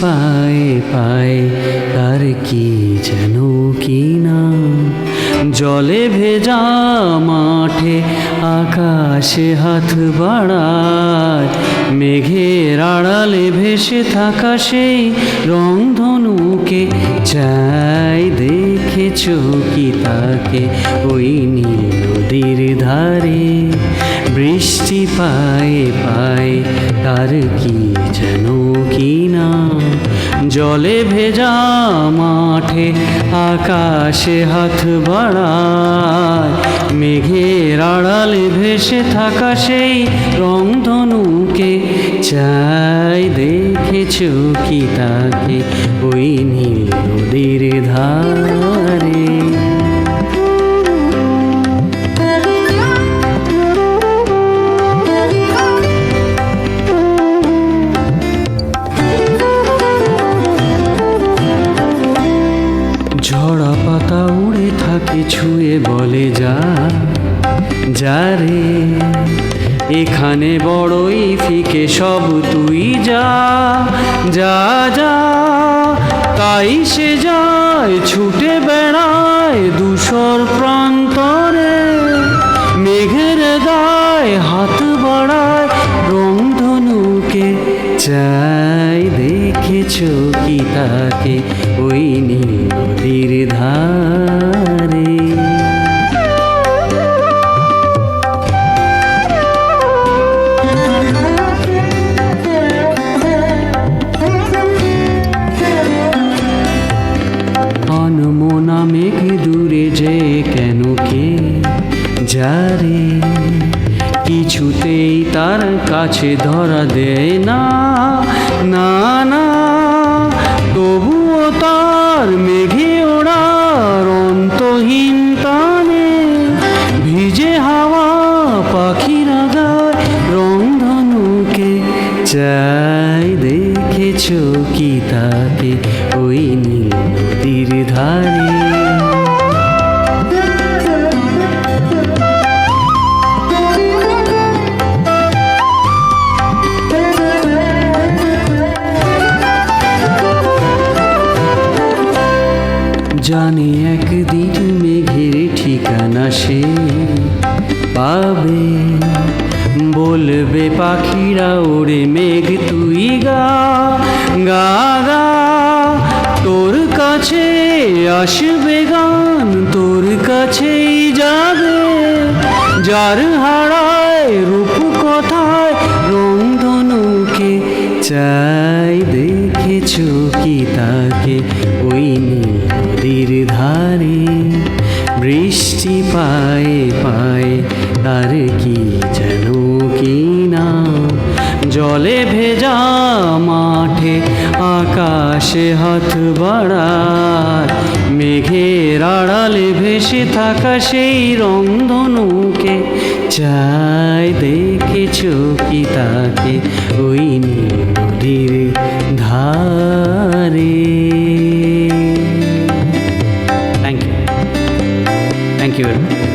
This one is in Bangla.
পায়ে পায়ে তার কি যেন কি নাম, জলে ভেজা মাঠে আকাশে হাত বাড়ায়, মেঘের আড়ালে ভেসে থাকা সেই রংধনুকে চাই। দেখেছ কি তাকে ওই নীল নদীর ধারে, বৃষ্টি পায়ে পায়ে তার কি যেন কি নাম, জলে ভেজা মাঠে আকাশে হাত বাড়ায়, মেঘের আড়ালে ভেসে থাকা সেই রংধনুকে চাই। দেখেছ কি তাকে ওই নীল নদীর ধারে। ঝরা পাতা উড়ে থাকে ছুঁয়ে বলে যা যা রে, এখানে বড়ই ফিকে সব তুই যা যা যা। তাই সে যায় ছুটে বেড়ায় ধূসর প্রান্তরে, মেঘের গায়ে হাত বাড়ায় রংধনুকে চাই। দেখেছ কি তাকে ওই নীল নদীর ধারে। অনমনা মেঘ দূরে যে কেন কে যারে, কিছুতেই তার কাছে ধরা দেয় না না না। তবুও তার মেঘে ওড়ার অন্তহীন টানে, ভিজে হাওয়া পাখিরা গায় রংধনুকে চাই। দেখেছ কি তাকে ওই নীল নদীর ধারে। জানে একদিন মেঘের ঠিকানা সে পাবে, বলবে পাখিরা ওরে মেঘ তুই গা গা গা। তোর কাছে আসবে গান, তোর কাছেই যাবে, যার হারায় রূপ কথায় রংধনুকে চাই। দেখেছ কি তাকে ওই নীল নদীর ধারে, বৃষ্টি পায়ে পায়ে তার কি যেন কি নাম, জলে ভেজা মাঠে আকাশে হাত বাড়ায়, মেঘের আড়ালে ভেসে থাকা সেই রংধনুকে চাই। দেখেছ কি তাকে ওই নীল নদীর ধারে। Thank you very much.